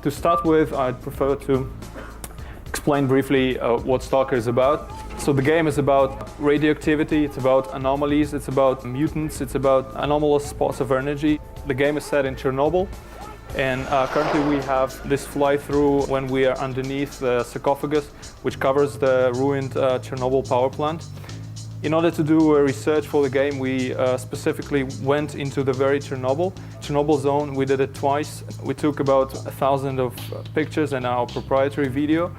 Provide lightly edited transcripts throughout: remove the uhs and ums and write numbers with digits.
To start with, I'd prefer to explain briefly what Stalker is about. So the game is about radioactivity, it's about anomalies, it's about mutants, it's about anomalous spots of energy. The game is set in Chernobyl, and currently we have this fly-through when we are underneath the sarcophagus, which covers the ruined Chernobyl power plant. In order to do research for the game, we specifically went into the very Chernobyl zone. We did it twice. We took about 1,000 of pictures and our proprietary video.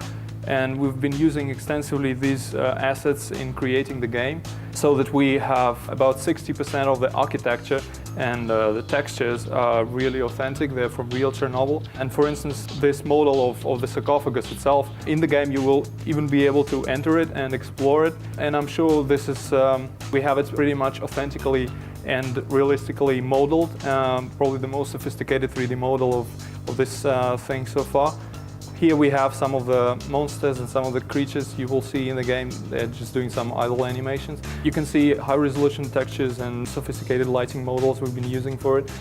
And we've been using extensively these assets in creating the game, so that we have about 60% of the architecture and the textures are really authentic. They're from real Chernobyl. And for instance, this model of the sarcophagus itself, in the game you will even be able to enter it and explore it. And I'm sure this is, we have it pretty much authentically and realistically modeled, probably the most sophisticated 3D model of this thing so far. Here we have some of the monsters and some of the creatures you will see in the game. They're just doing some idle animations. You can see high-resolution textures and sophisticated lighting models we've been using for it.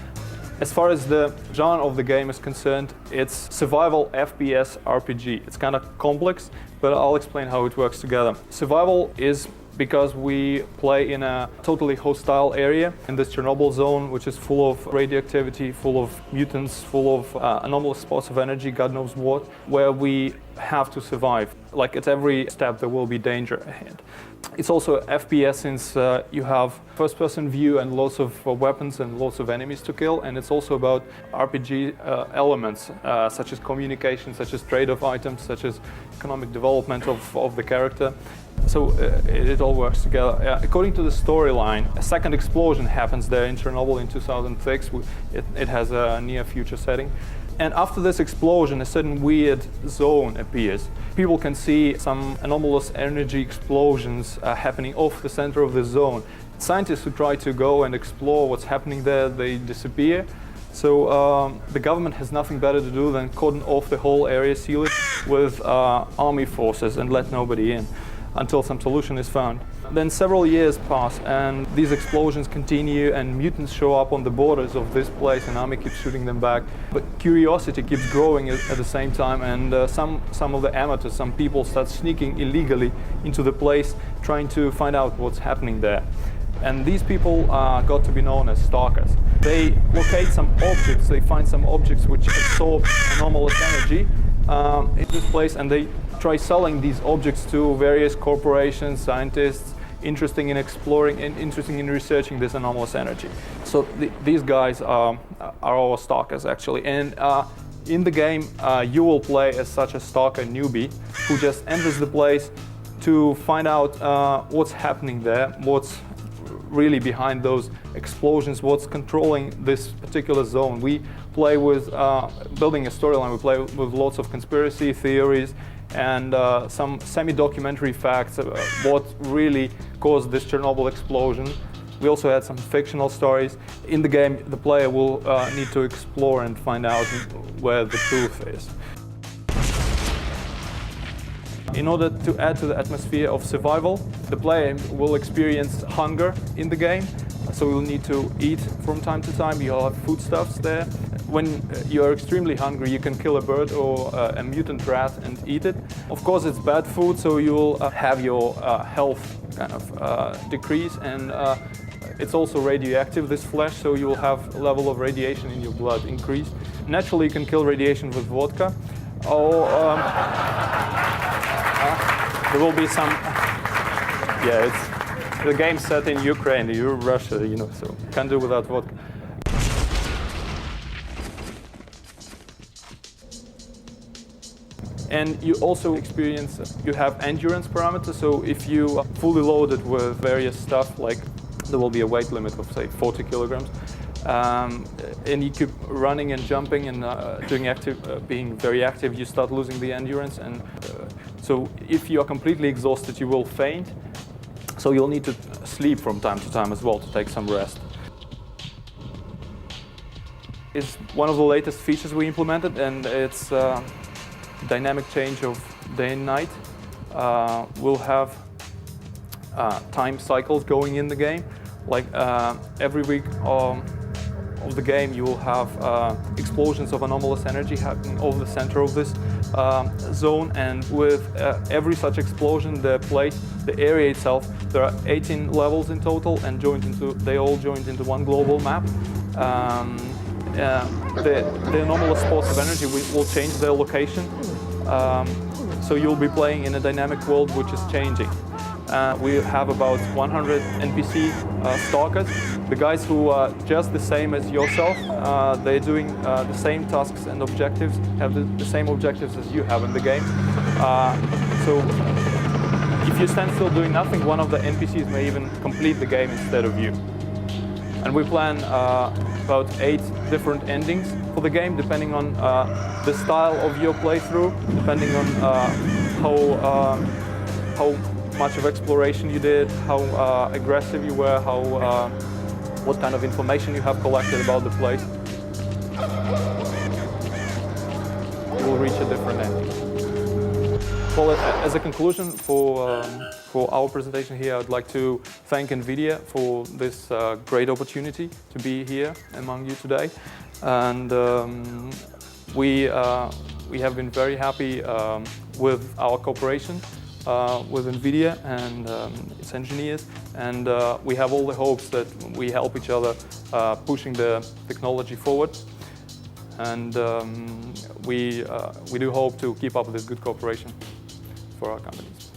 As far as the genre of the game is concerned, it's survival FPS RPG. It's kind of complex, but I'll explain how it works together. Survival is because we play in a totally hostile area in this Chernobyl zone, which is full of radioactivity, full of mutants, full of anomalous spots of energy, God knows what, where we have to survive. Like at every step there will be danger ahead. It's also FPS since you have first-person view and lots of weapons and lots of enemies to kill, and it's also about RPG elements such as communication, such as trade-off items, such as economic development of the character. So it all works together. According to the storyline, a second explosion happens there in Chernobyl in 2006. It has a near-future setting. And after this explosion, a certain weird zone appears. People can see some anomalous energy explosions happening off the center of the zone. Scientists who try to go and explore what's happening there, they disappear. So the government has nothing better to do than cordon off the whole area, seal it with army forces and let nobody in until some solution is found. Then several years pass and these explosions continue and mutants show up on the borders of this place and army keeps shooting them back. But curiosity keeps growing at the same time, and some of the amateurs, some people start sneaking illegally into the place trying to find out what's happening there. And these people got to be known as Stalkers. They locate some objects, they find some objects which absorb anomalous energy in this place, and they try selling these objects to various corporations, scientists, interested in exploring and interested in researching this anomalous energy. So these guys are our Stalkers actually. And in the game, you will play as such a Stalker newbie who just enters the place to find out what's happening there, what's really behind those explosions, what's controlling this particular zone. We play with, building a storyline, we play with lots of conspiracy theories and some semi-documentary facts about what really caused this Chernobyl explosion. We also had some fictional stories. In the game, the player will need to explore and find out where the truth is. In order to add to the atmosphere of survival, the player will experience hunger in the game. So you'll need to eat from time to time. You'll have foodstuffs there. When you're extremely hungry, you can kill a bird or a mutant rat and eat it. Of course, it's bad food, so you'll have your health kind of decrease, and it's also radioactive, this flesh, so you'll have a level of radiation in your blood increase. Naturally, you can kill radiation with vodka, or there will be some, it's the game's set in Ukraine, you're Russia, you know, so can't do without vodka. And you also you have endurance parameters, so if you are fully loaded with various stuff, like there will be a weight limit of say 40 kilograms, and you keep running and jumping and being very active, you start losing the endurance, and so if you are completely exhausted, you will faint. So you'll need to sleep from time to time as well to take some rest. It's one of the latest features we implemented, and it's dynamic change of day and night. We'll have time cycles going in the game. Like every week of the game, you will have explosions of anomalous energy happening over the center of this zone, and with every such explosion, the area itself, there are 18 levels in total, and they all joined into one global map. The anomalous spots of energy will change their location, so you'll be playing in a dynamic world which is changing. We have about 100 NPC Stalkers, the guys who are just the same as yourself. They're doing the same tasks and objectives, have the same objectives as you have in the game. So if you stand still doing nothing, one of the NPCs may even complete the game instead of you. And we plan about 8 different endings for the game, depending on the style of your playthrough, depending on how much of exploration you did, how aggressive you were, what kind of information you have collected about the place. You will reach a different ending. Well, as a conclusion for our presentation here, I'd like to thank nVidia for this great opportunity to be here among you today. And we have been very happy with our cooperation with nVidia and its engineers, and we have all the hopes that we help each other pushing the technology forward, and we do hope to keep up this good cooperation for our companies.